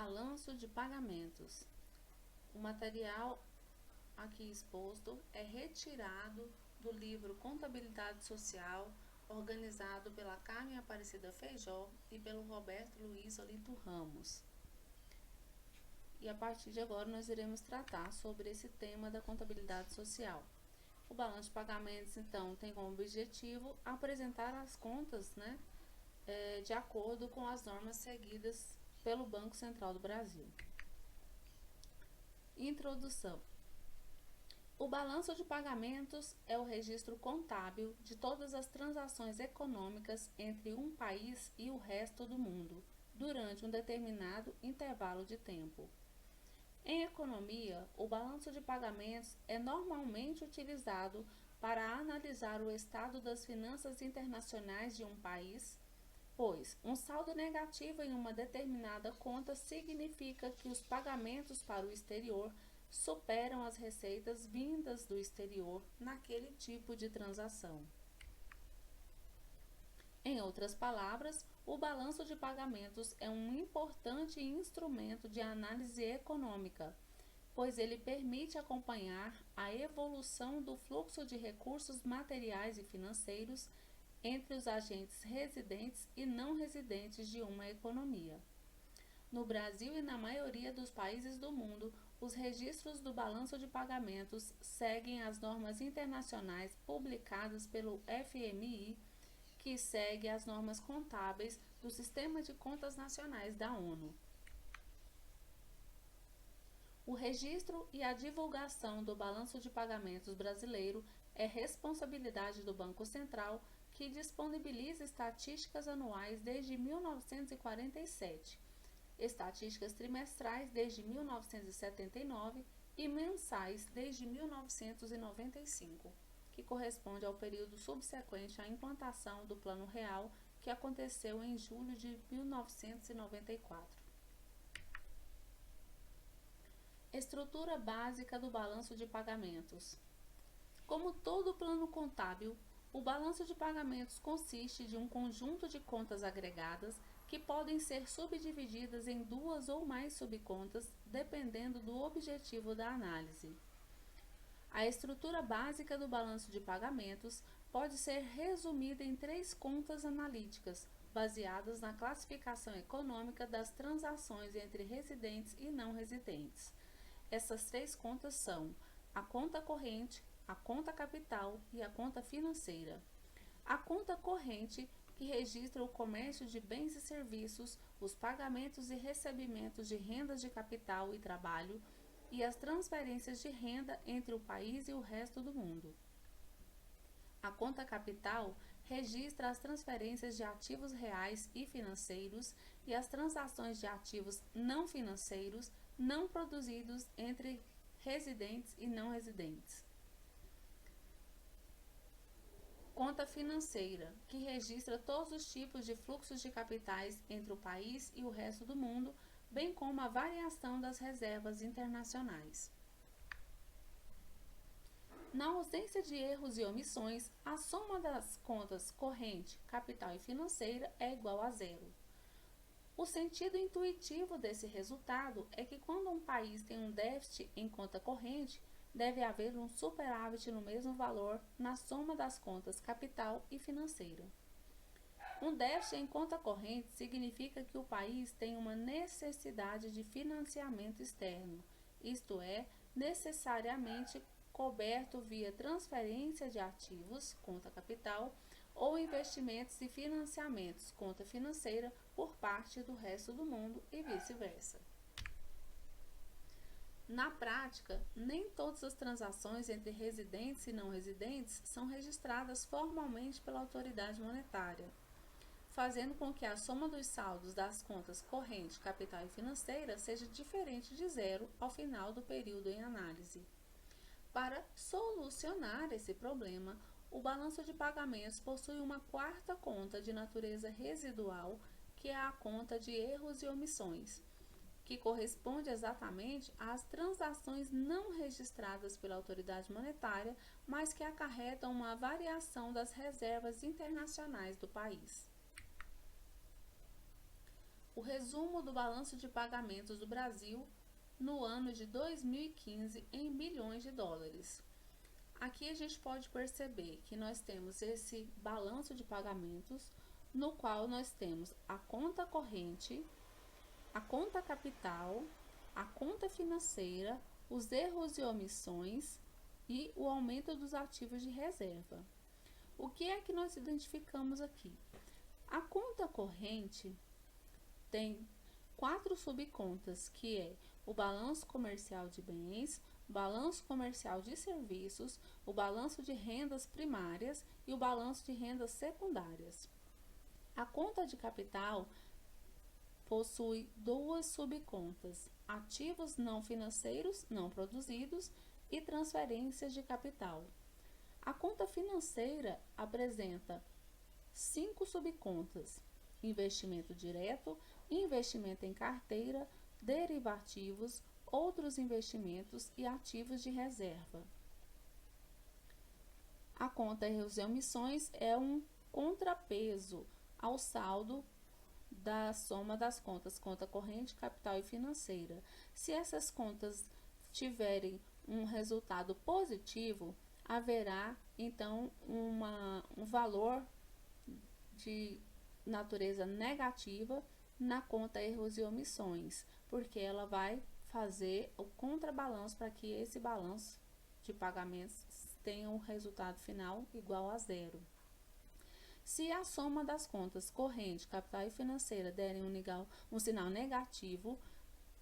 Balanço de pagamentos. O material aqui exposto é retirado do livro Contabilidade Social, organizado pela Carmen Aparecida Feijó e pelo Roberto Luiz Olito Ramos. E a partir de agora nós iremos tratar sobre esse tema da contabilidade social. O balanço de pagamentos, então, tem como objetivo apresentar as contas, de acordo com as normas seguidas pelo Banco Central do Brasil. Introdução. O balanço de pagamentos é o registro contábil de todas as transações econômicas entre um país e o resto do mundo, durante um determinado intervalo de tempo. Em economia, o balanço de pagamentos é normalmente utilizado para analisar o estado das finanças internacionais de um país, pois um saldo negativo em uma determinada conta significa que os pagamentos para o exterior superam as receitas vindas do exterior naquele tipo de transação. Em outras palavras, o balanço de pagamentos é um importante instrumento de análise econômica, pois ele permite acompanhar a evolução do fluxo de recursos materiais e financeiros entre os agentes residentes e não residentes de uma economia. No Brasil e na maioria dos países do mundo, os registros do balanço de pagamentos seguem as normas internacionais publicadas pelo FMI, que segue as normas contábeis do Sistema de Contas Nacionais da ONU. O registro e a divulgação do balanço de pagamentos brasileiro é responsabilidade do Banco Central, que disponibiliza estatísticas anuais desde 1947, estatísticas trimestrais desde 1979 e mensais desde 1995, que corresponde ao período subsequente à implantação do Plano Real, que aconteceu em julho de 1994. Estrutura básica do balanço de pagamentos. Como todo plano contábil, o balanço de pagamentos consiste de um conjunto de contas agregadas que podem ser subdivididas em duas ou mais subcontas, dependendo do objetivo da análise. A estrutura básica do balanço de pagamentos pode ser resumida em 3 contas analíticas, baseadas na classificação econômica das transações entre residentes e não residentes. Essas 3 contas são a conta corrente, a conta capital e a conta financeira. A conta corrente, que registra o comércio de bens e serviços, os pagamentos e recebimentos de rendas de capital e trabalho e as transferências de renda entre o país e o resto do mundo. A conta capital registra as transferências de ativos reais e financeiros e as transações de ativos não financeiros não produzidos entre residentes e não residentes. Conta financeira, que registra todos os tipos de fluxos de capitais entre o país e o resto do mundo, bem como a variação das reservas internacionais. Na ausência de erros e omissões, a soma das contas corrente, capital e financeira é igual a 0. O sentido intuitivo desse resultado é que quando um país tem um déficit em conta corrente, deve haver um superávit no mesmo valor na soma das contas capital e financeira. Um déficit em conta corrente significa que o país tem uma necessidade de financiamento externo, isto é, necessariamente coberto via transferência de ativos, conta capital, ou investimentos e financiamentos, conta financeira, por parte do resto do mundo e vice-versa. Na prática, nem todas as transações entre residentes e não residentes são registradas formalmente pela autoridade monetária, fazendo com que a soma dos saldos das contas corrente, capital e financeira seja diferente de 0 ao final do período em análise. Para solucionar esse problema, o balanço de pagamentos possui uma 4ª conta de natureza residual, que é a conta de erros e omissões, que corresponde exatamente às transações não registradas pela autoridade monetária, mas que acarretam uma variação das reservas internacionais do país. o resumo do balanço de pagamentos do Brasil no ano de 2015 em bilhões de dólares. Aqui a gente pode perceber que nós temos esse balanço de pagamentos, no qual nós temos a conta corrente, a conta capital, a conta financeira, os erros e omissões e o aumento dos ativos de reserva. O que é que nós identificamos aqui? A conta corrente tem 4 subcontas, que é o balanço comercial de bens, o balanço comercial de serviços, o balanço de rendas primárias e o balanço de rendas secundárias. A conta de capital possui 2 subcontas, ativos não financeiros não produzidos e transferências de capital. A conta financeira apresenta 5 subcontas, investimento direto, investimento em carteira, derivativos, outros investimentos e ativos de reserva. A conta erros e omissões é um contrapeso ao saldo da soma das contas, conta corrente, capital e financeira. Se essas contas tiverem um resultado positivo, haverá então um valor de natureza negativa na conta erros e omissões, porque ela vai fazer o contrabalanço para que esse balanço de pagamentos tenha um resultado final igual a zero. Se a soma das contas corrente, capital e financeira derem um sinal negativo,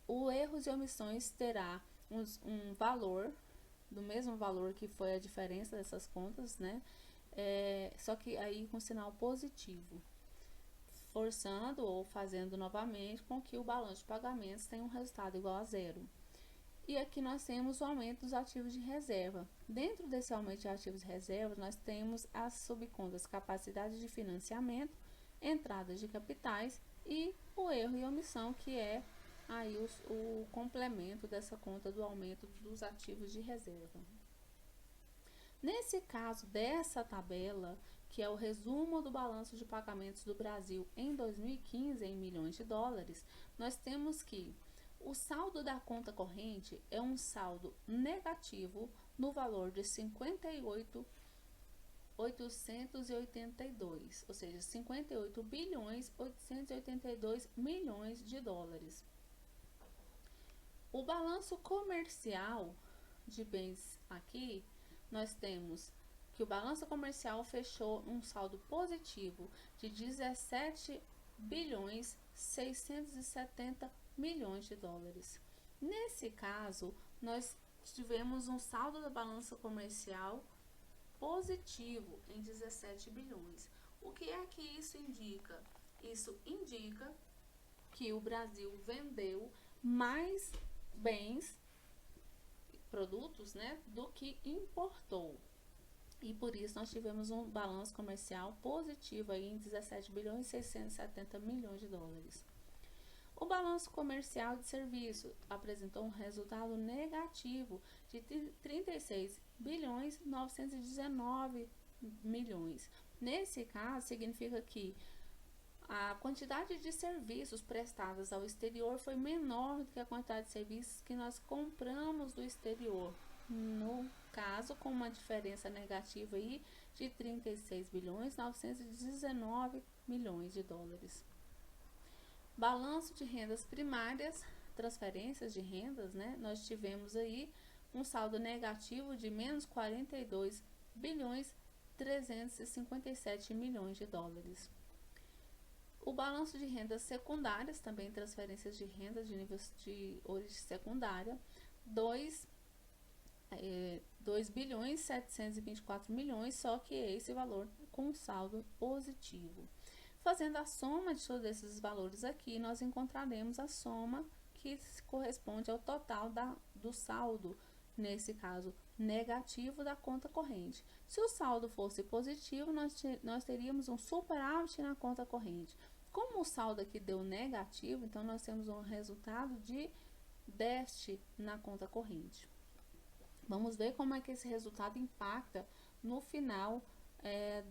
o erros e omissões terá um valor, do mesmo valor que foi a diferença dessas contas, né? Só que aí com sinal positivo, forçando ou fazendo novamente com que o balanço de pagamentos tenha um resultado igual a zero. E aqui nós temos o aumento dos ativos de reserva. Dentro desse aumento de ativos de reserva, nós temos as subcontas capacidade de financiamento, entradas de capitais e o erro e omissão, que é aí o complemento dessa conta do aumento dos ativos de reserva. Nesse caso dessa tabela, que é o resumo do balanço de pagamentos do Brasil em 2015 em milhões de dólares, nós temos que o saldo da conta corrente é um saldo negativo no valor de 58.882, ou seja, 58.882 milhões de dólares. O balanço comercial de bens aqui, nós temos que o balanço comercial fechou um saldo positivo de 17.670 milhões de dólares. Nesse caso, nós tivemos um saldo da balança comercial positivo em 17 bilhões. O que é que isso indica? Isso indica que o Brasil vendeu mais bens, produtos, né, do que importou. E por isso nós tivemos um balanço comercial positivo aí em 17 bilhões e 670 milhões de dólares. O balanço comercial de serviço apresentou um resultado negativo de 36 bilhões 919 milhões. Nesse caso, significa que a quantidade de serviços prestados ao exterior foi menor do que a quantidade de serviços que nós compramos do exterior. No caso, com uma diferença negativa aí de 36 bilhões 919 milhões de dólares. Balanço de rendas primárias, transferências de rendas, né? Nós tivemos aí um saldo negativo de menos 42 bilhões 357 milhões de dólares. O balanço de rendas secundárias, também transferências de rendas de nível de origem secundária, 2 bilhões 724 milhões, só que é esse valor com saldo positivo. Fazendo a soma de todos esses valores aqui, nós encontraremos a soma que corresponde ao total do saldo, nesse caso negativo, da conta corrente. Se o saldo fosse positivo, nós teríamos um superávit na conta corrente. Como o saldo aqui deu negativo, então nós temos um resultado de déficit na conta corrente. Vamos ver como é que esse resultado impacta no final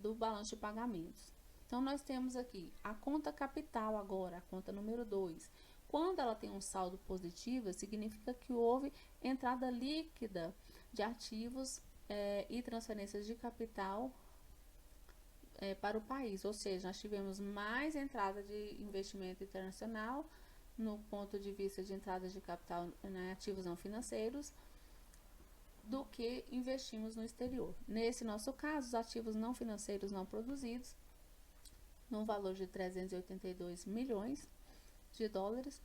do balanço de pagamentos. Então, nós temos aqui a conta capital agora, a conta número 2. Quando ela tem um saldo positivo, significa que houve entrada líquida de ativos e transferências de capital para o país, ou seja, nós tivemos mais entrada de investimento internacional no ponto de vista de entrada de capital em ativos não financeiros do que investimos no exterior. Nesse nosso caso, os ativos não financeiros não produzidos, no valor de 382 milhões de dólares,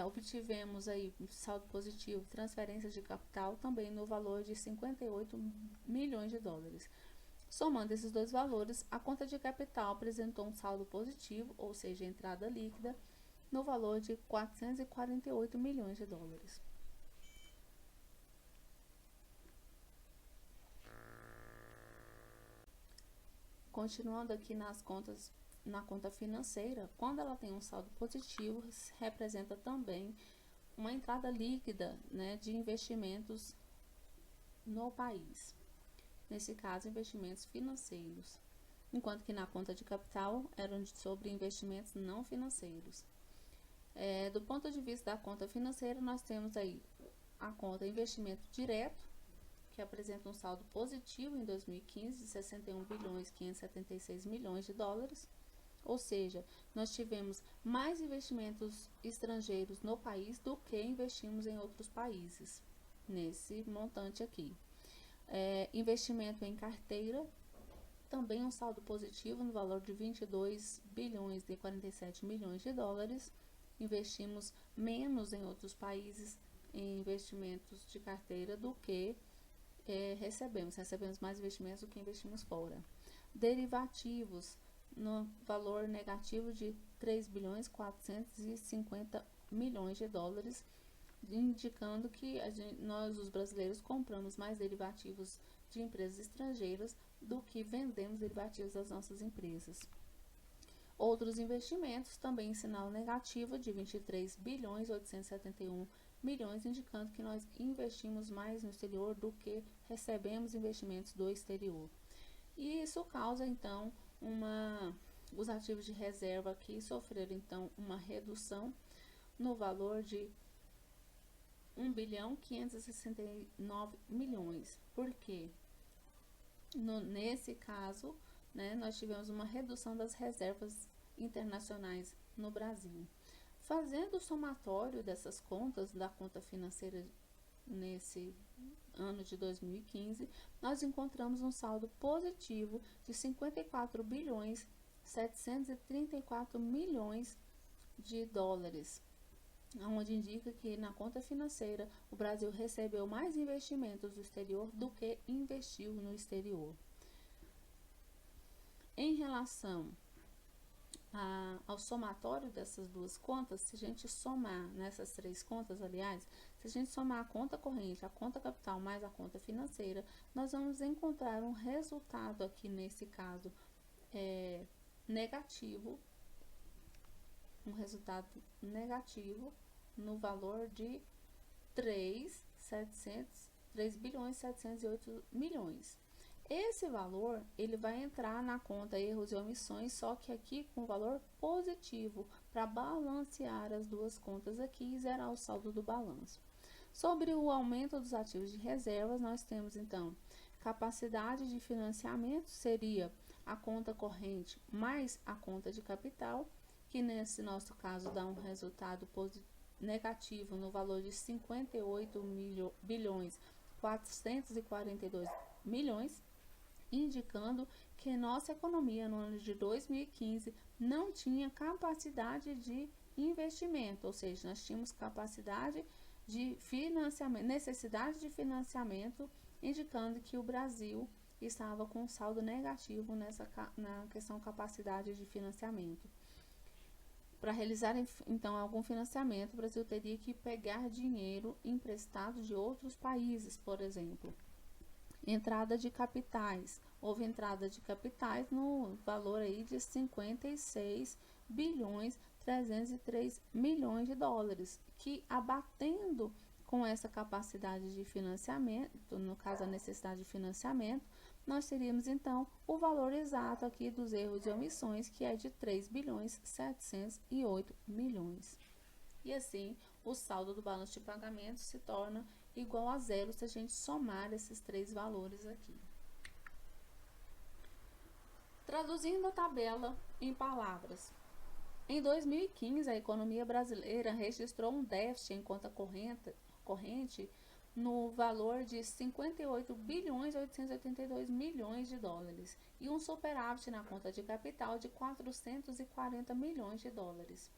obtivemos aí saldo positivo, transferências de capital também no valor de 58 milhões de dólares. Somando esses dois valores, a conta de capital apresentou um saldo positivo, ou seja, entrada líquida, no valor de 448 milhões de dólares. Continuando aqui nas contas, na conta financeira, quando ela tem um saldo positivo, representa também uma entrada líquida, né, de investimentos no país. Nesse caso, investimentos financeiros, enquanto que na conta de capital eram sobre investimentos não financeiros. Do ponto de vista da conta financeira, nós temos aí a conta investimento direto, que apresenta um saldo positivo em 2015 de 61 bilhões 576 milhões de dólares, ou seja, nós tivemos mais investimentos estrangeiros no país do que investimos em outros países, nesse montante aqui. Investimento em carteira, também um saldo positivo no valor de 22 bilhões e 47 milhões de dólares, investimos menos em outros países em investimentos de carteira do que recebemos mais investimentos do que investimos fora. Derivativos, no valor negativo de 3 bilhões 450 milhões de dólares, indicando que nós, os brasileiros, compramos mais derivativos de empresas estrangeiras do que vendemos derivativos das nossas empresas. Outros investimentos, também em sinal negativo, de 23 bilhões 871 milhões, indicando que nós investimos mais no exterior do que recebemos investimentos do exterior. E isso causa, então, os ativos de reserva aqui sofreram, então, uma redução no valor de 1 bilhão 569 milhões. Por quê? Nesse caso, né, nós tivemos uma redução das reservas internacionais no Brasil. Fazendo o somatório dessas contas, da conta financeira nesse ano de 2015, nós encontramos um saldo positivo de 54 bilhões 734 milhões de dólares, onde indica que na conta financeira o Brasil recebeu mais investimentos do exterior do que investiu no exterior. Em relação ao somatório dessas duas contas, se a gente somar nessas três contas, aliás, se a gente somar a conta corrente, a conta capital mais a conta financeira, nós vamos encontrar um resultado aqui nesse caso negativo, um resultado negativo no valor de 3 bilhões 708 milhões. Esse valor, ele vai entrar na conta erros e omissões, só que aqui com valor positivo, para balancear as duas contas aqui e zerar o saldo do balanço. Sobre o aumento dos ativos de reservas, nós temos então capacidade de financiamento, seria a conta corrente mais a conta de capital, que nesse nosso caso dá um resultado negativo no valor de 58 bilhões 442 milhões, indicando que nossa economia no ano de 2015 não tinha capacidade de investimento, ou seja, nós tínhamos capacidade de financiamento, necessidade de financiamento, indicando que o Brasil estava com um saldo negativo na questão capacidade de financiamento. Para realizar, então, algum financiamento, o Brasil teria que pegar dinheiro emprestado de outros países, por exemplo. Entrada de capitais. Houve entrada de capitais no valor aí de 56 bilhões 303 milhões de dólares, que abatendo com essa capacidade de financiamento, no caso a necessidade de financiamento, nós teríamos então o valor exato aqui dos erros e omissões, que é de 3.708 milhões. E assim, o saldo do balanço de pagamentos se torna igual a zero se a gente somar esses três valores aqui. Traduzindo a tabela em palavras. Em 2015, a economia brasileira registrou um déficit em conta corrente no valor de 58.882 bilhões de dólares e um superávit na conta de capital de 440 milhões de dólares.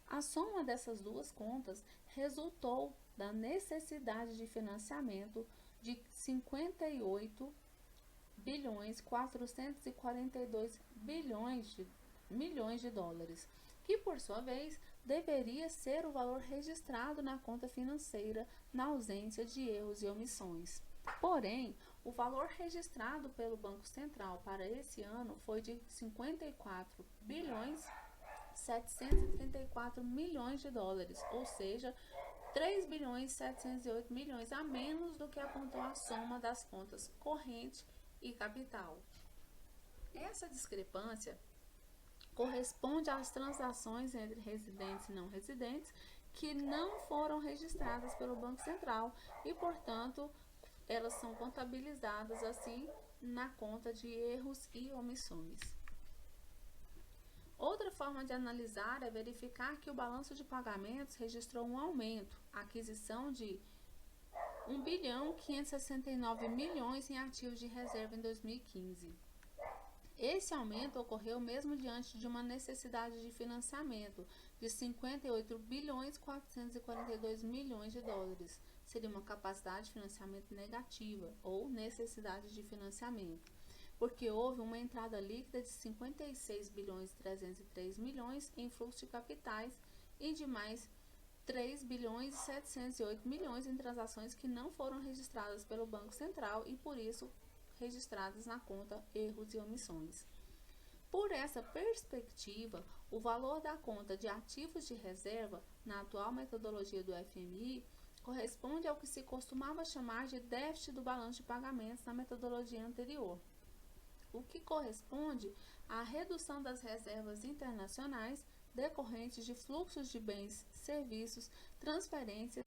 A soma dessas duas contas resultou da necessidade de financiamento de 58.442 milhões de dólares, que por sua vez deveria ser o valor registrado na conta financeira na ausência de erros e omissões. Porém, o valor registrado pelo Banco Central para esse ano foi de 54.734 milhões de dólares, ou seja, 3.708 milhões a menos do que apontou a soma das contas corrente e capital. Essa discrepância corresponde às transações entre residentes e não residentes que não foram registradas pelo Banco Central e, portanto, elas são contabilizadas assim na conta de erros e omissões. Outra forma de analisar é verificar que o balanço de pagamentos registrou um aumento, a aquisição de 1.569 milhões em ativos de reserva em 2015. Esse aumento ocorreu mesmo diante de uma necessidade de financiamento de 58.442 milhões de dólares. Seria uma capacidade de financiamento negativa ou necessidade de financiamento, porque houve uma entrada líquida de 56.303 milhões em fluxo de capitais e de mais 3.708 milhões em transações que não foram registradas pelo Banco Central e, por isso, registradas na conta erros e omissões. Por essa perspectiva, o valor da conta de ativos de reserva, na atual metodologia do FMI, corresponde ao que se costumava chamar de déficit do balanço de pagamentos na metodologia anterior, o que corresponde à redução das reservas internacionais decorrentes de fluxos de bens, serviços, transferências.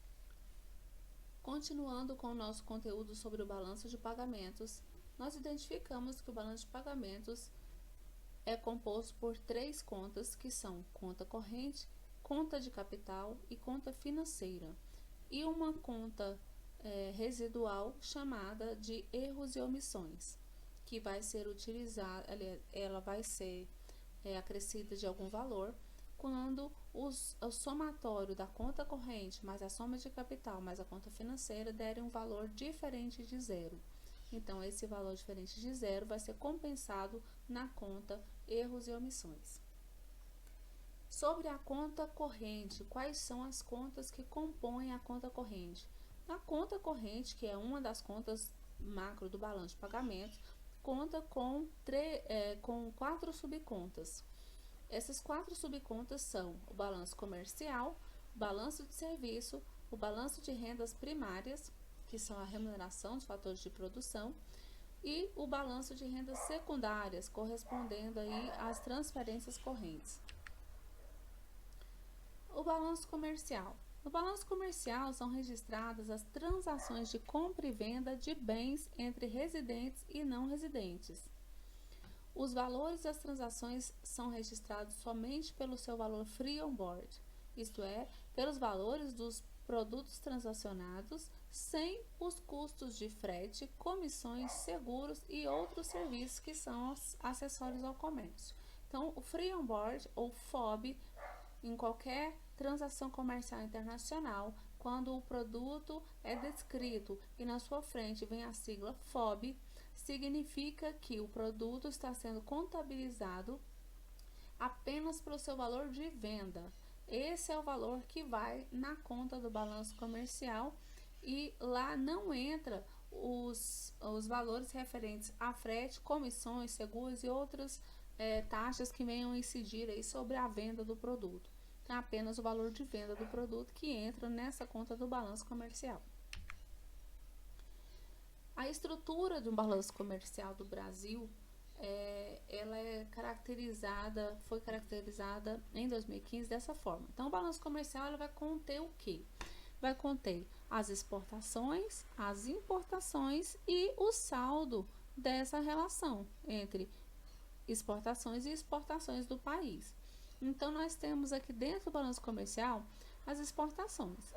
Continuando com o nosso conteúdo sobre o balanço de pagamentos, nós identificamos que o balanço de pagamentos é composto por três contas, que são conta corrente, conta de capital e conta financeira, e uma conta residual chamada de erros e omissões, que vai ser utilizada, ela vai ser acrescida de algum valor quando o somatório da conta corrente mais a soma de capital mais a conta financeira derem um valor diferente de zero. Então, esse valor diferente de zero vai ser compensado na conta erros e omissões. Sobre a conta corrente, quais são as contas que compõem a conta corrente? A conta corrente, que é uma das contas macro do balanço de pagamentos, conta com 4 subcontas. Essas 4 subcontas são o balanço comercial, o balanço de serviço, o balanço de rendas primárias, que são a remuneração dos fatores de produção, e o balanço de rendas secundárias, correspondendo aí às transferências correntes. O balanço comercial. No balanço comercial são registradas as transações de compra e venda de bens entre residentes e não residentes. Os valores das transações são registrados somente pelo seu valor free on board, isto é, pelos valores dos produtos transacionados, sem os custos de frete, comissões, seguros e outros serviços que são acessórios ao comércio. Então, o free on board ou FOB, em qualquer transação comercial internacional, quando o produto é descrito e na sua frente vem a sigla FOB, significa que o produto está sendo contabilizado apenas pelo seu valor de venda. Esse é o valor que vai na conta do balanço comercial e lá não entra os valores referentes a frete, comissões, seguros e outras taxas que venham incidir aí sobre a venda do produto. Então, é apenas o valor de venda do produto que entra nessa conta do balanço comercial. A estrutura de um balanço comercial do Brasil, ela foi caracterizada em 2015 dessa forma. Então, o balanço comercial ela vai conter o quê? Vai conter as exportações, as importações e o saldo dessa relação entre exportações e exportações do país. Então, nós temos aqui dentro do balanço comercial as exportações.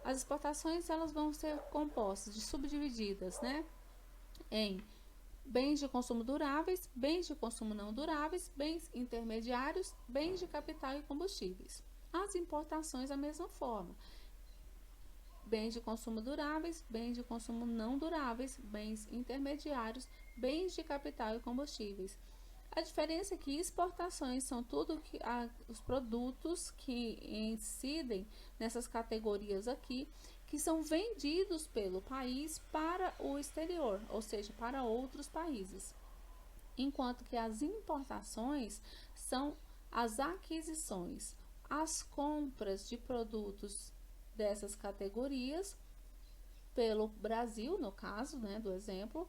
As exportações elas vão ser compostas de subdivididas, né, em bens de consumo duráveis, bens de consumo não duráveis, bens intermediários, bens de capital e combustíveis. As importações da mesma forma. Bens de consumo duráveis, bens de consumo não duráveis, bens intermediários, bens de capital e combustíveis. A diferença é que exportações são os produtos que incidem nessas categorias aqui, que são vendidos pelo país para o exterior, ou seja, para outros países. Enquanto que as importações são as aquisições, as compras de produtos dessas categorias pelo Brasil, no caso, né, do exemplo,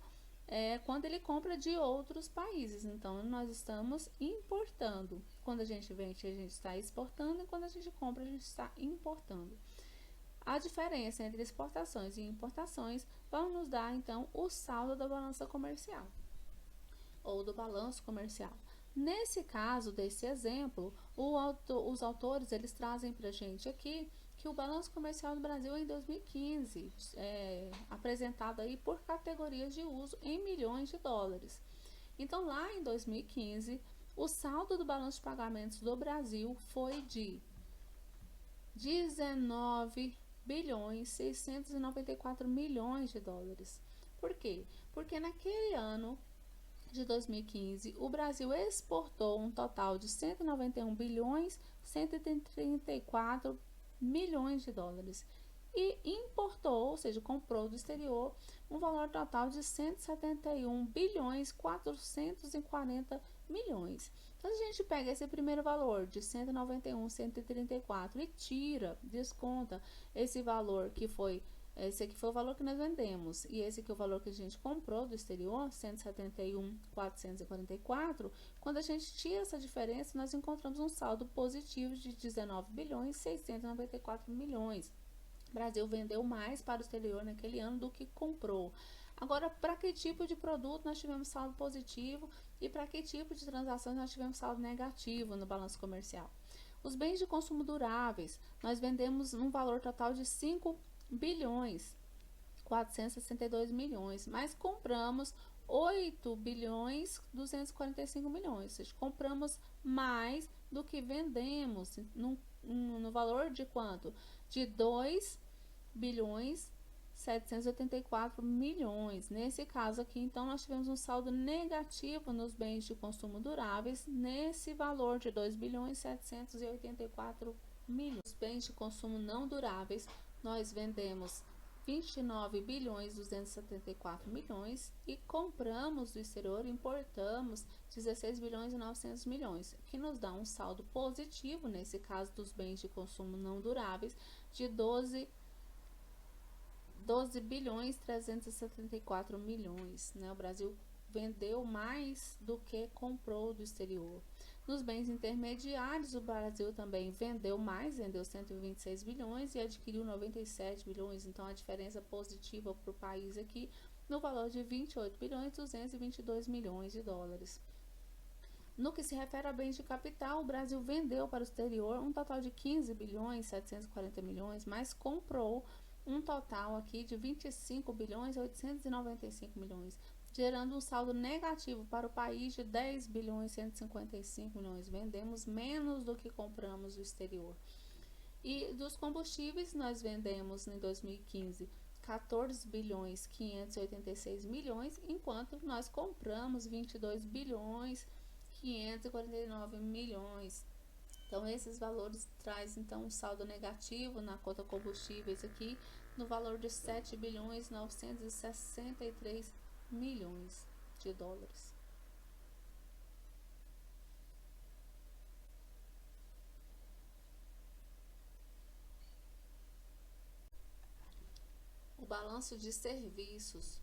quando ele compra de outros países. Então, nós estamos importando. Quando a gente vende, a gente está exportando, e quando a gente compra, a gente está importando. A diferença entre exportações e importações vão nos dar, então, o saldo da balança comercial ou do balanço comercial. Nesse caso, desse exemplo, os autores eles trazem para a gente aqui que o balanço comercial do Brasil em 2015 apresentado aí por categorias de uso em milhões de dólares. Então, lá em 2015, o saldo do balanço de pagamentos do Brasil foi de 19 bilhões 694 milhões de dólares. Por quê? Porque naquele ano de 2015, o Brasil exportou um total de 191 bilhões 134 milhões de dólares e importou, ou seja, comprou do exterior, um valor total de 171 bilhões 440 milhões. Então, se a gente pega esse primeiro valor de 191, 134 e desconta esse valor que foi, esse aqui foi o valor que nós vendemos e esse aqui é o valor que a gente comprou do exterior, 171.444, quando a gente tira essa diferença, nós encontramos um saldo positivo de 19 bilhões 694 milhões. O Brasil vendeu mais para o exterior naquele ano do que comprou. Agora, para que tipo de produto nós tivemos saldo positivo e para que tipo de transações nós tivemos saldo negativo no balanço comercial? Os bens de consumo duráveis, nós vendemos um valor total de 5 bilhões 462 milhões, mas compramos 8 bilhões 245 milhões, ou seja, compramos mais do que vendemos no valor de quanto? De 2 bilhões 784 milhões. Nesse caso aqui, então, nós tivemos um saldo negativo nos bens de consumo duráveis, nesse valor de 2 bilhões 784 milhões. Os bens de consumo não duráveis, nós vendemos 29 bilhões 274 milhões e compramos do exterior, importamos 16 bilhões e 900 milhões, que nos dá um saldo positivo, nesse caso dos bens de consumo não duráveis, de 12 bilhões 374 milhões, né? O Brasil vendeu mais do que comprou do exterior. Nos bens intermediários, o Brasil também vendeu mais, vendeu 126 bilhões e adquiriu 97 bilhões. Então, a diferença positiva para o país aqui no valor de 28 bilhões 222 milhões de dólares. No que se refere a bens de capital, o Brasil vendeu para o exterior um total de 15 bilhões 740 milhões, mas comprou um total aqui de 25 bilhões 895 milhões, gerando um saldo negativo para o país de 10 bilhões 155 milhões. Vendemos menos do que compramos do exterior. E dos combustíveis, nós vendemos em 2015 14 bilhões 586 milhões, enquanto nós compramos 22 bilhões 549 milhões. Então, esses valores trazem então um saldo negativo na conta combustíveis aqui, no valor de 7 bilhões 963 milhões de dólares. O balanço de serviços.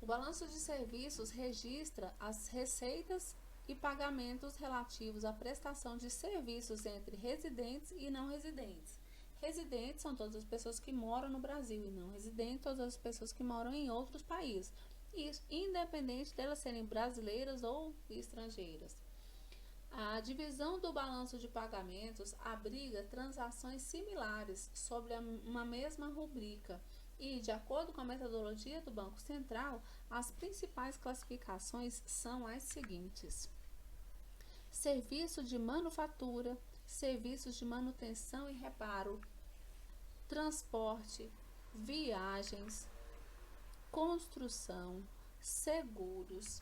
O balanço de serviços registra as receitas e pagamentos relativos à prestação de serviços entre residentes e não residentes. Residentes são todas as pessoas que moram no Brasil e não residentes todas as pessoas que moram em outros países. Isso independente delas serem brasileiras ou estrangeiras. A divisão do balanço de pagamentos abriga transações similares sobre uma mesma rubrica e, de acordo com a metodologia do Banco Central, as principais classificações são as seguintes: serviço de manufatura, serviços de manutenção e reparo, transporte, viagens, construção, seguros,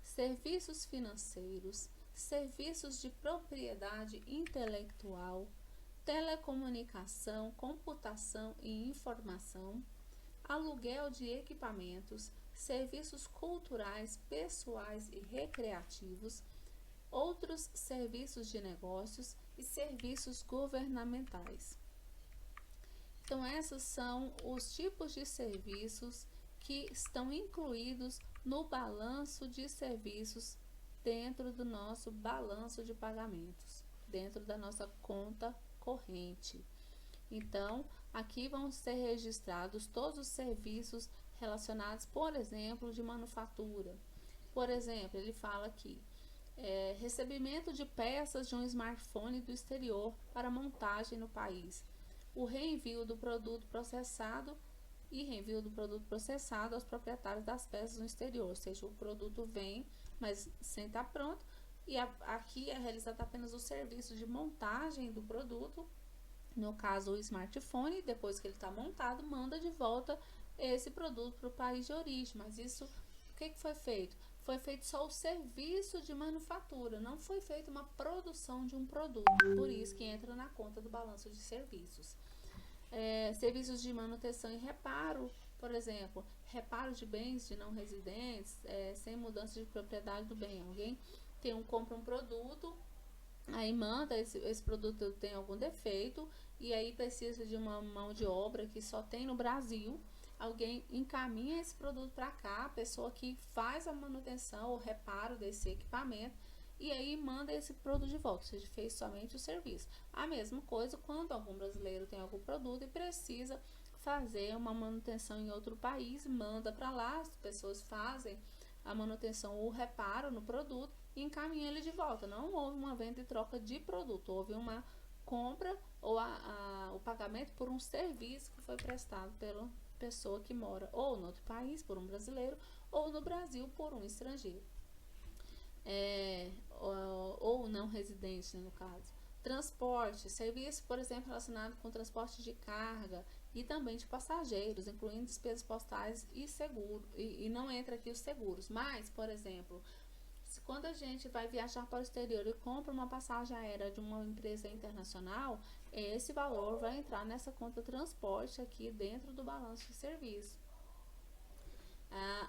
serviços financeiros, serviços de propriedade intelectual, telecomunicação, computação e informação, aluguel de equipamentos, serviços culturais, pessoais e recreativos, outros serviços de negócios e serviços governamentais. Então, esses são os tipos de serviços que estão incluídos no balanço de serviços dentro do nosso balanço de pagamentos, dentro da nossa conta corrente. Então, aqui vão ser registrados todos os serviços relacionados, por exemplo, de manufatura. Por exemplo, ele fala aqui, recebimento de peças de um smartphone do exterior para montagem no país, o reenvio do produto processado e reenvio do produto processado aos proprietários das peças no exterior, ou seja, o produto vem, mas sem estar pronto, e aqui é realizado apenas o serviço de montagem do produto, no caso o smartphone, depois que ele está montado, manda de volta esse produto para o país de origem, mas isso, o que foi feito? Foi feito só o serviço de manufatura, não foi feita uma produção de um produto, por isso que entra na conta do balanço de serviços. Serviços de manutenção e reparo, por exemplo, reparo de bens de não residentes, sem mudança de propriedade do bem. Alguém compra um produto, aí manda, esse produto tem algum defeito, e aí precisa de uma mão de obra que só tem no Brasil. Alguém encaminha esse produto para cá, a pessoa que faz a manutenção ou reparo desse equipamento, e aí manda esse produto de volta, ou seja, fez somente o serviço. A mesma coisa quando algum brasileiro tem algum produto e precisa fazer uma manutenção em outro país, manda para lá, as pessoas fazem a manutenção ou reparo no produto e encaminha ele de volta. Não houve uma venda e troca de produto, houve uma compra ou o pagamento por um serviço que foi prestado pela pessoa que mora ou no outro país, por um brasileiro, ou no Brasil, por um estrangeiro. Ou não residente, né, no caso. Transporte, serviço, por exemplo, relacionado com transporte de carga e também de passageiros, incluindo despesas postais e seguro, e não entra aqui os seguros, mas, por exemplo, quando a gente vai viajar para o exterior e compra uma passagem aérea de uma empresa internacional, esse valor vai entrar nessa conta transporte aqui dentro do balanço de serviço.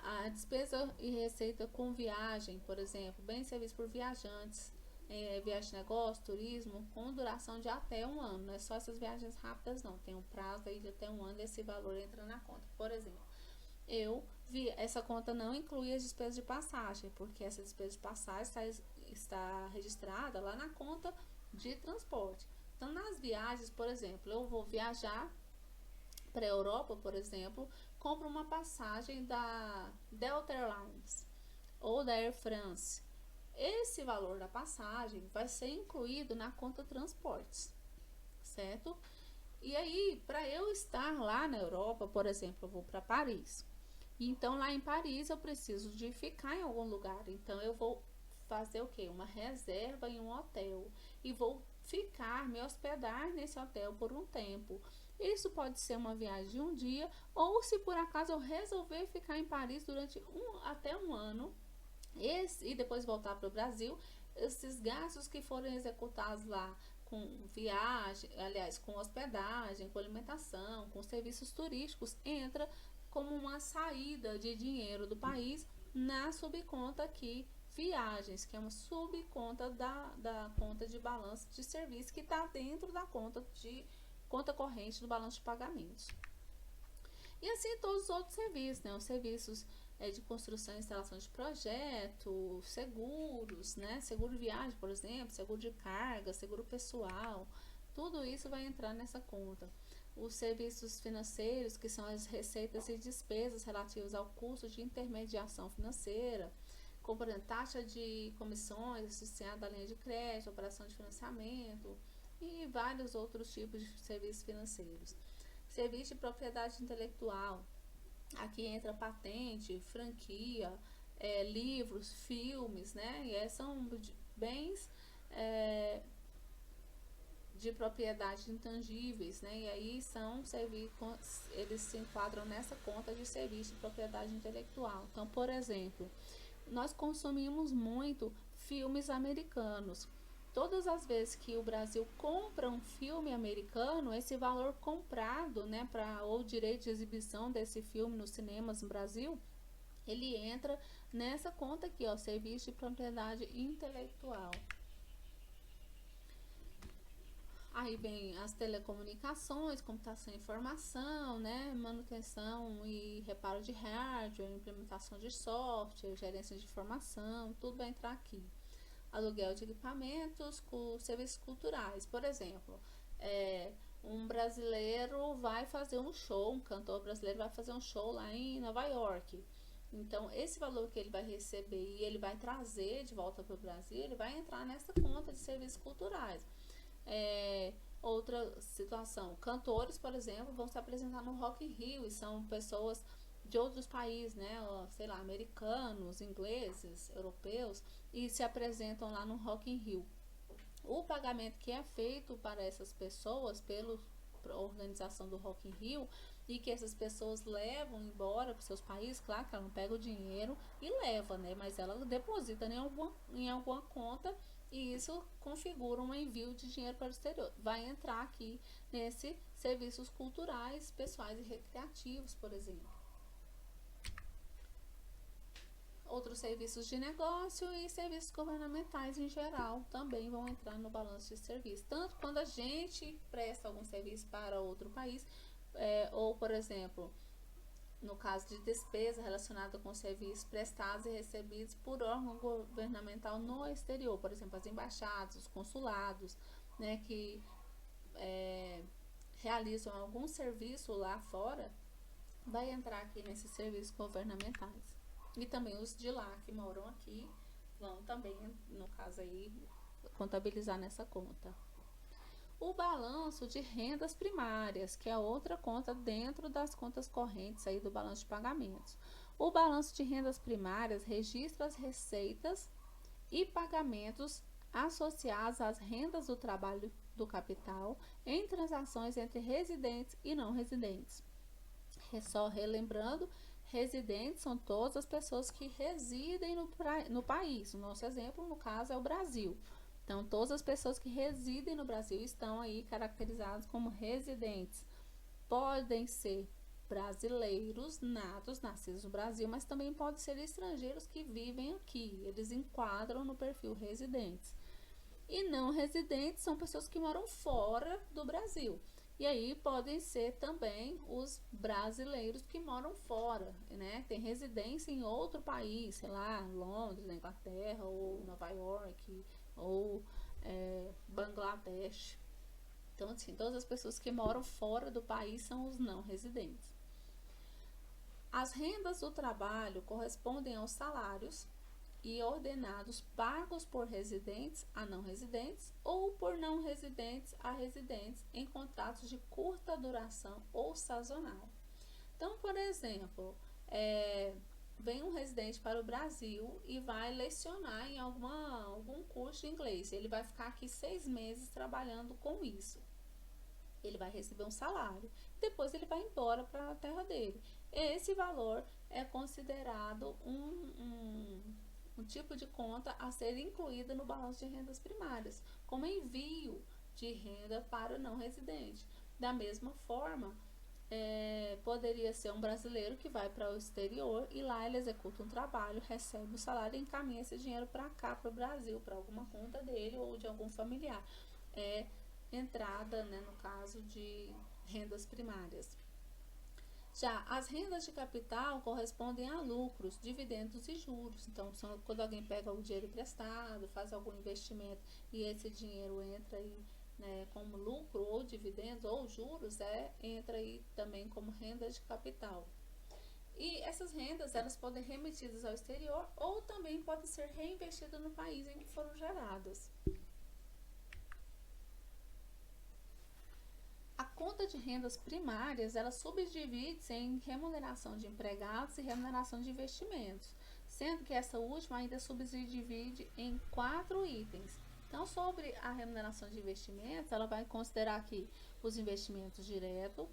A despesa e receita com viagem, por exemplo, bem serviço por viajantes, viagem de negócio, turismo, com duração de até um ano. Não é só essas viagens rápidas, não. Tem um prazo aí de até um ano e esse valor entra na conta. Por exemplo, essa conta não inclui as despesas de passagem, porque essa despesa de passagem está registrada lá na conta de transporte. Então, nas viagens, por exemplo, eu vou viajar para a Europa, por exemplo, compro uma passagem da Delta Airlines ou da Air France. Esse valor da passagem vai ser incluído na conta transportes, certo? E aí, para eu estar lá na Europa, por exemplo, eu vou para Paris. Então, lá em Paris, eu preciso de ficar em algum lugar. Então, eu vou fazer o quê? Uma reserva em um hotel. E vou me hospedar nesse hotel por um tempo. Isso pode ser uma viagem de um dia, ou se por acaso eu resolver ficar em Paris durante até um ano, e depois voltar para o Brasil, esses gastos que forem executados lá com viagem, aliás, com hospedagem, com alimentação, com serviços turísticos, entra como uma saída de dinheiro do país na subconta aqui, viagens, que é uma subconta da conta de balanço de serviço que está dentro da conta corrente do balanço de pagamentos. E assim todos os outros serviços, né? Os serviços de construção e instalação de projeto, seguros, né? Seguro viagem, por exemplo, seguro de carga, seguro pessoal, tudo isso vai entrar nessa conta. Os serviços financeiros, que são as receitas e despesas relativas ao custo de intermediação financeira, como por exemplo, taxa de comissões associada à linha de crédito, operação de financiamento e vários outros tipos de serviços financeiros. Serviço de propriedade intelectual, aqui entra patente, franquia, livros, filmes, né? E são bens de propriedade intangíveis, né? E aí eles se enquadram nessa conta de serviço de propriedade intelectual. Então, por exemplo, nós consumimos muito filmes americanos. Todas as vezes que o Brasil compra um filme americano, esse valor comprado, né, ou direito de exibição desse filme nos cinemas no Brasil, ele entra nessa conta aqui, ó, serviço de propriedade intelectual. Aí vem as telecomunicações, computação e informação, né, manutenção e reparo de hardware, implementação de software, gerência de informação, tudo vai entrar aqui. Aluguel de equipamentos, serviços culturais. Por exemplo, um brasileiro vai fazer um show, um cantor brasileiro vai fazer um show lá em Nova York. Então, esse valor que ele vai receber e ele vai trazer de volta para o Brasil, ele vai entrar nessa conta de serviços culturais. Outra situação, cantores, por exemplo, vão se apresentar no Rock in Rio e são pessoas de outros países, né, sei lá, americanos, ingleses, europeus, e se apresentam lá no Rock in Rio. O pagamento que é feito para essas pessoas pela organização do Rock in Rio e que essas pessoas levam embora para os seus países, claro que ela não pega o dinheiro e leva, né, mas ela deposita em alguma conta e isso configura um envio de dinheiro para o exterior. Vai entrar aqui nesse serviços culturais, pessoais e recreativos, por exemplo. Outros serviços de negócio e serviços governamentais em geral também vão entrar no balanço de serviço. Tanto quando a gente presta algum serviço para outro país, ou, por exemplo, no caso de despesa relacionada com serviços prestados e recebidos por órgão governamental no exterior, por exemplo, as embaixadas, os consulados, né, que realizam algum serviço lá fora, vai entrar aqui nesses serviços governamentais. E também os de lá que moram aqui vão também, no caso aí, contabilizar nessa conta. O balanço de rendas primárias, que é outra conta dentro das contas correntes aí do balanço de pagamentos. O balanço de rendas primárias registra as receitas e pagamentos associados às rendas do trabalho do capital em transações entre residentes e não residentes. Só relembrando, residentes são todas as pessoas que residem no país. O nosso exemplo, no caso, é o Brasil. Então, todas as pessoas que residem no Brasil estão aí caracterizadas como residentes. Podem ser brasileiros nascidos no Brasil, mas também podem ser estrangeiros que vivem aqui. Eles enquadram no perfil residentes. E não residentes são pessoas que moram fora do Brasil. E aí podem ser também os brasileiros que moram fora, né? Tem residência em outro país, sei lá, Londres, na Inglaterra, ou Nova York, ou Bangladesh. Então, assim, todas as pessoas que moram fora do país são os não residentes. As rendas do trabalho correspondem aos salários e ordenados pagos por residentes a não residentes ou por não residentes a residentes em contratos de curta duração ou sazonal. Então, por exemplo, vem um residente para o Brasil e vai lecionar em algum curso de inglês. Ele vai ficar aqui 6 meses trabalhando com isso. Ele vai receber um salário. Depois ele vai embora para a terra dele. Esse valor é considerado um tipo de conta a ser incluída no balanço de rendas primárias, como envio de renda para o não residente. Da mesma forma, poderia ser um brasileiro que vai para o exterior e lá ele executa um trabalho, recebe o salário e encaminha esse dinheiro para cá, para o Brasil, para alguma conta dele ou de algum familiar. Entrada, né, no caso de rendas primárias. Já as rendas de capital correspondem a lucros, dividendos e juros. Então, quando alguém pega o dinheiro emprestado, faz algum investimento e esse dinheiro entra aí, né, como lucro ou dividendos ou juros, entra aí também como renda de capital. E essas rendas, elas podem ser remetidas ao exterior ou também podem ser reinvestidas no país em que foram geradas. A conta de rendas primárias, ela subdivide-se em remuneração de empregados e remuneração de investimentos, sendo que essa última ainda subdivide em 4 itens. Então, sobre a remuneração de investimentos, ela vai considerar aqui os investimentos diretos,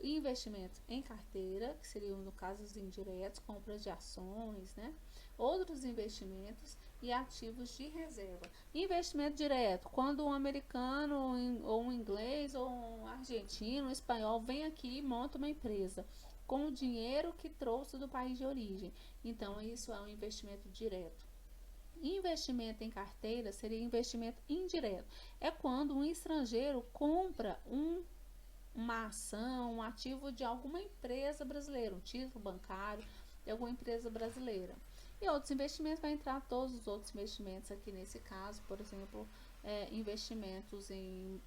investimentos em carteira, que seriam no caso os indiretos, compras de ações, né? Outros investimentos e ativos de reserva. Investimento direto, quando um americano ou um inglês ou um argentino, um espanhol vem aqui e monta uma empresa com o dinheiro que trouxe do país de origem. Então, isso é um investimento direto. Investimento em carteira seria investimento indireto. É quando um estrangeiro compra uma ação, um ativo de alguma empresa brasileira, um título bancário de alguma empresa brasileira. E outros investimentos, vai entrar todos os outros investimentos aqui nesse caso, por exemplo, investimentos em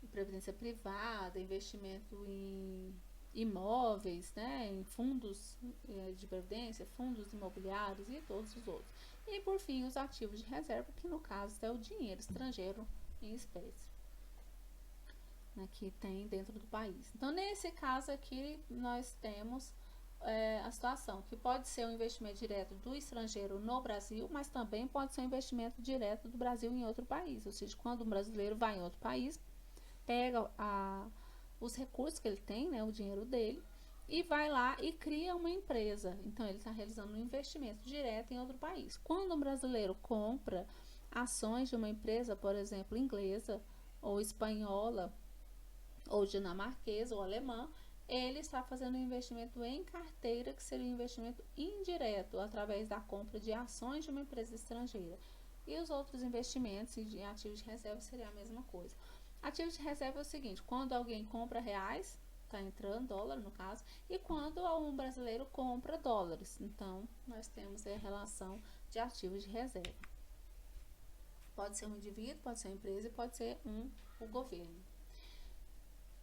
previdência privada, investimento em imóveis, né, em fundos de previdência, fundos imobiliários e todos os outros. E por fim, os ativos de reserva, que no caso é o dinheiro estrangeiro em espécie, né, que tem dentro do país. Então, nesse caso aqui, nós temos a situação que pode ser um investimento direto do estrangeiro no Brasil, mas também pode ser um investimento direto do Brasil em outro país. Ou seja, quando um brasileiro vai em outro país, pega os recursos que ele tem, né, o dinheiro dele, e vai lá e cria uma empresa. Então, ele está realizando um investimento direto em outro país. Quando um brasileiro compra ações de uma empresa, por exemplo, inglesa ou espanhola, ou dinamarquesa ou alemã, ele está fazendo um investimento em carteira, que seria um investimento indireto, através da compra de ações de uma empresa estrangeira. E os outros investimentos em ativos de reserva seria a mesma coisa. Ativos de reserva é o seguinte: quando alguém compra reais, está entrando dólar no caso, e quando um brasileiro compra dólares. Então, nós temos a relação de ativos de reserva. Pode ser um indivíduo, pode ser uma empresa e pode ser o governo.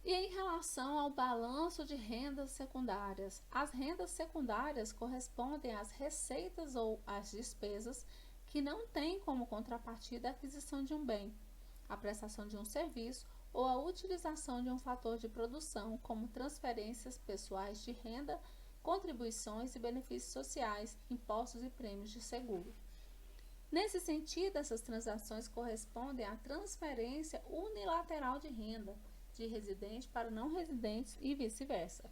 E em relação ao balanço de rendas secundárias, as rendas secundárias correspondem às receitas ou às despesas que não têm como contrapartida a aquisição de um bem, a prestação de um serviço ou a utilização de um fator de produção, como transferências pessoais de renda, contribuições e benefícios sociais, impostos e prêmios de seguro. Nesse sentido, essas transações correspondem à transferência unilateral de renda de residente para não residentes e vice-versa.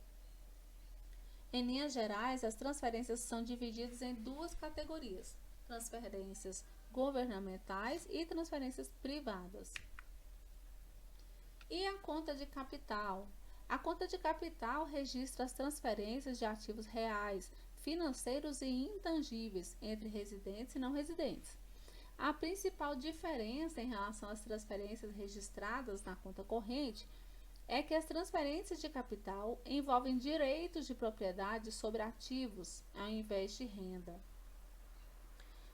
Em linhas gerais, as transferências são divididas em 2 categorias: transferências governamentais e transferências privadas. E a conta de capital? A conta de capital registra as transferências de ativos reais, financeiros e intangíveis entre residentes e não residentes. A principal diferença em relação às transferências registradas na conta corrente é que as transferências de capital envolvem direitos de propriedade sobre ativos, ao invés de renda.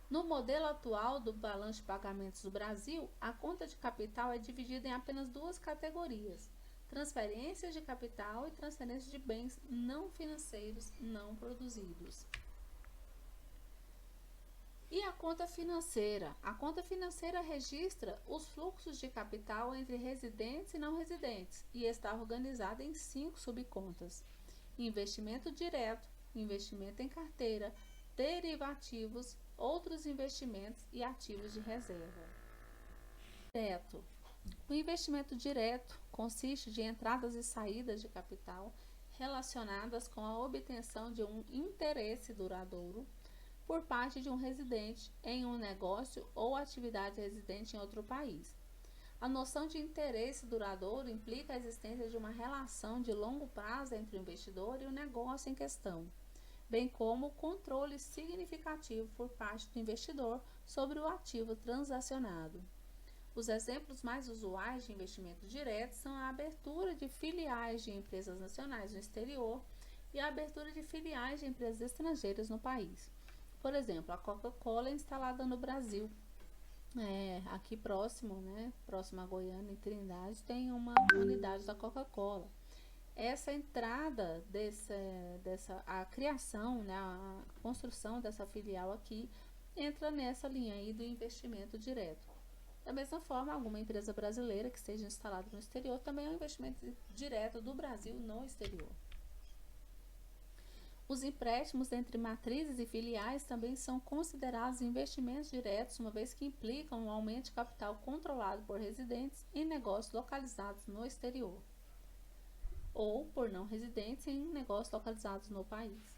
No modelo atual do balanço de pagamentos do Brasil, a conta de capital é dividida em apenas 2 categorias: transferências de capital e transferências de bens não financeiros não produzidos. E a conta financeira? A conta financeira registra os fluxos de capital entre residentes e não residentes e está organizada em 5 subcontas: investimento direto, investimento em carteira, derivativos, outros investimentos e ativos de reserva. Direto. O investimento direto consiste de entradas e saídas de capital relacionadas com a obtenção de um interesse duradouro por parte de um residente em um negócio ou atividade residente em outro país. A noção de interesse duradouro implica a existência de uma relação de longo prazo entre o investidor e o negócio em questão, bem como controle significativo por parte do investidor sobre o ativo transacionado. Os exemplos mais usuais de investimento direto são a abertura de filiais de empresas nacionais no exterior e a abertura de filiais de empresas estrangeiras no país. Por exemplo, a Coca-Cola é instalada no Brasil. Aqui próximo, próximo a Goiânia, em Trindade, tem uma unidade da Coca-Cola. Essa entrada a criação, a construção dessa filial aqui, entra nessa linha aí do investimento direto. Da mesma forma, alguma empresa brasileira que esteja instalada no exterior também é um investimento direto do Brasil no exterior. Os empréstimos entre matrizes e filiais também são considerados investimentos diretos, uma vez que implicam um aumento de capital controlado por residentes em negócios localizados no exterior, ou por não residentes em negócios localizados no país.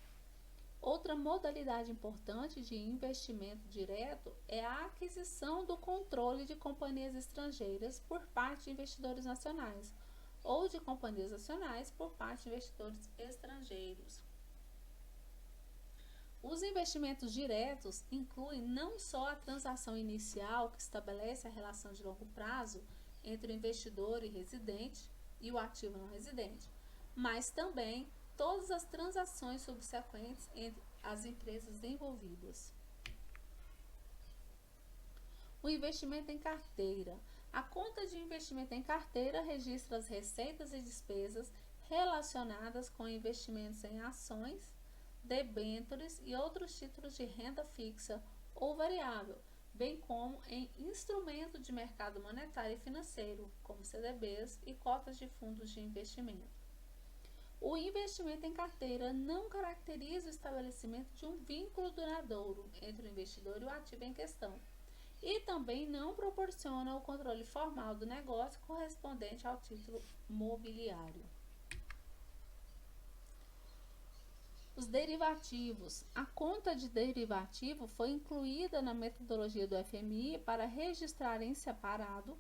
Outra modalidade importante de investimento direto é a aquisição do controle de companhias estrangeiras por parte de investidores nacionais, ou de companhias nacionais por parte de investidores estrangeiros. Os investimentos diretos incluem não só a transação inicial, que estabelece a relação de longo prazo entre o investidor e residente e o ativo não residente, mas também todas as transações subsequentes entre as empresas envolvidas. O investimento em carteira. A conta de investimento em carteira registra as receitas e despesas relacionadas com investimentos em ações, debêntures e outros títulos de renda fixa ou variável, bem como em instrumento de mercado monetário e financeiro, como CDBs e cotas de fundos de investimento. O investimento em carteira não caracteriza o estabelecimento de um vínculo duradouro entre o investidor e o ativo em questão, e também não proporciona o controle formal do negócio correspondente ao título mobiliário. Os derivativos. A conta de derivativo foi incluída na metodologia do FMI para registrar em separado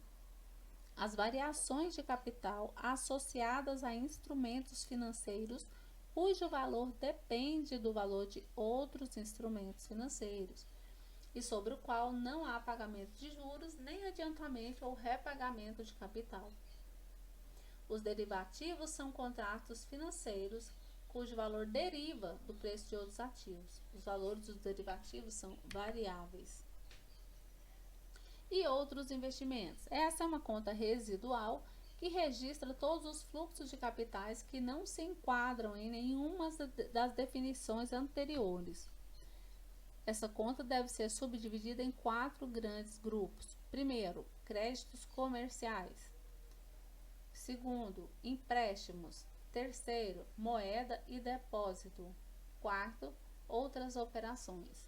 as variações de capital associadas a instrumentos financeiros cujo valor depende do valor de outros instrumentos financeiros e sobre o qual não há pagamento de juros, nem adiantamento ou repagamento de capital. Os derivativos são contratos financeiros cujo valor deriva do preço de outros ativos. Os valores dos derivativos são variáveis. E outros investimentos. Essa é uma conta residual que registra todos os fluxos de capitais que não se enquadram em nenhuma das definições anteriores. Essa conta deve ser subdividida em 4 grandes grupos. Primeiro, créditos comerciais. Segundo, empréstimos. Terceiro, moeda e depósito. Quarto, outras operações.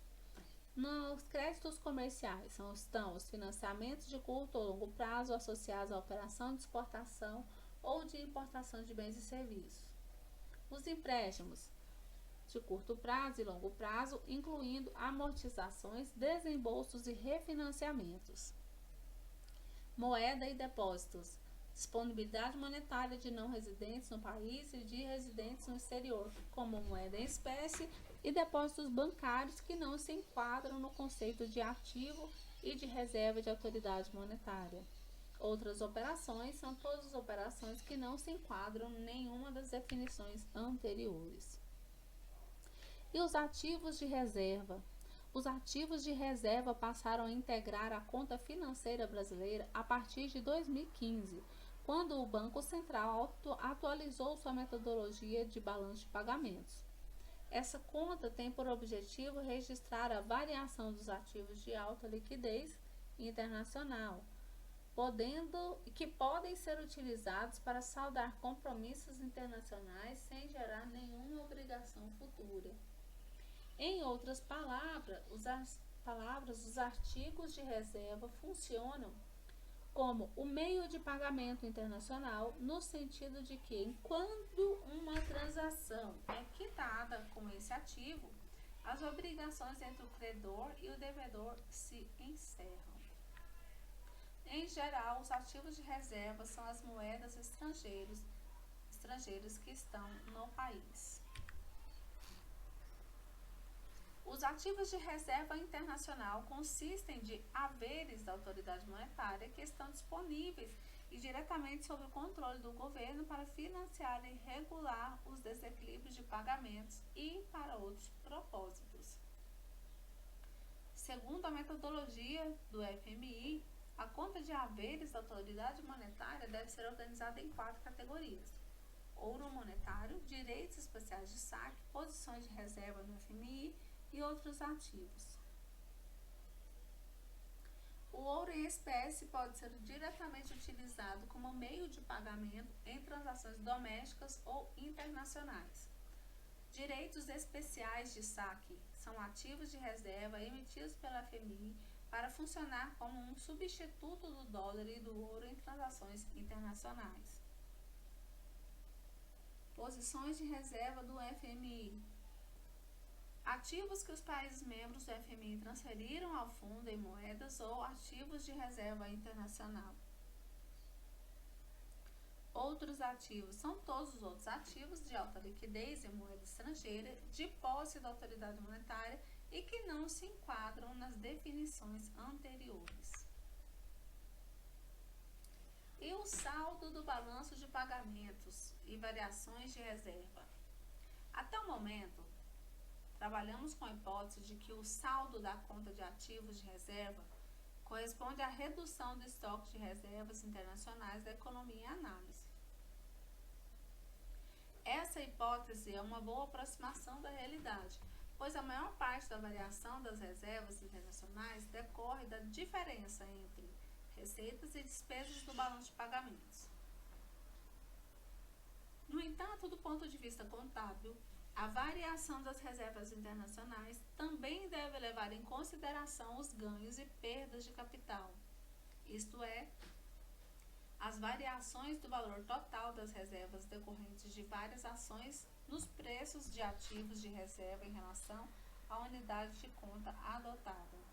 Nos créditos comerciais estão os financiamentos de curto ou longo prazo associados à operação de exportação ou de importação de bens e serviços. Os empréstimos de curto prazo e longo prazo, incluindo amortizações, desembolsos e refinanciamentos. Moeda e depósitos. Disponibilidade monetária de não residentes no país e de residentes no exterior, como moeda em espécie e depósitos bancários que não se enquadram no conceito de ativo e de reserva de autoridade monetária. Outras operações são todas as operações que não se enquadram em nenhuma das definições anteriores. E os ativos de reserva? Os ativos de reserva passaram a integrar a conta financeira brasileira a partir de 2015, quando o Banco Central atualizou sua metodologia de balanço de pagamentos. Essa conta tem por objetivo registrar a variação dos ativos de alta liquidez internacional, que podem ser utilizados para saldar compromissos internacionais sem gerar nenhuma obrigação futura. Em outras palavras, os artigos de reserva funcionam como o meio de pagamento internacional, no sentido de que, quando uma transação é quitada com esse ativo, as obrigações entre o credor e o devedor se encerram. Em geral, os ativos de reserva são as moedas estrangeiras que estão no país. Os ativos de reserva internacional consistem de haveres da autoridade monetária que estão disponíveis e diretamente sob o controle do governo para financiar e regular os desequilíbrios de pagamentos e para outros propósitos. Segundo a metodologia do FMI, a conta de haveres da autoridade monetária deve ser organizada em 4 categorias: ouro monetário, direitos especiais de saque, posições de reserva no FMI e outros ativos. O ouro em espécie pode ser diretamente utilizado como meio de pagamento em transações domésticas ou internacionais. Direitos especiais de saque são ativos de reserva emitidos pela FMI para funcionar como um substituto do dólar e do ouro em transações internacionais. Posições de reserva do FMI. Ativos que os países membros do FMI transferiram ao fundo em moedas ou ativos de reserva internacional. Outros ativos são todos os outros ativos de alta liquidez em moeda estrangeira, de posse da autoridade monetária e que não se enquadram nas definições anteriores. E o saldo do balanço de pagamentos e variações de reserva. Até o momento, trabalhamos com a hipótese de que o saldo da conta de ativos de reserva corresponde à redução do estoque de reservas internacionais da economia em análise. Essa hipótese é uma boa aproximação da realidade, pois a maior parte da variação das reservas internacionais decorre da diferença entre receitas e despesas do balanço de pagamentos. No entanto, do ponto de vista contábil, a variação das reservas internacionais também deve levar em consideração os ganhos e perdas de capital, isto é, as variações do valor total das reservas decorrentes de várias ações nos preços de ativos de reserva em relação à unidade de conta adotada.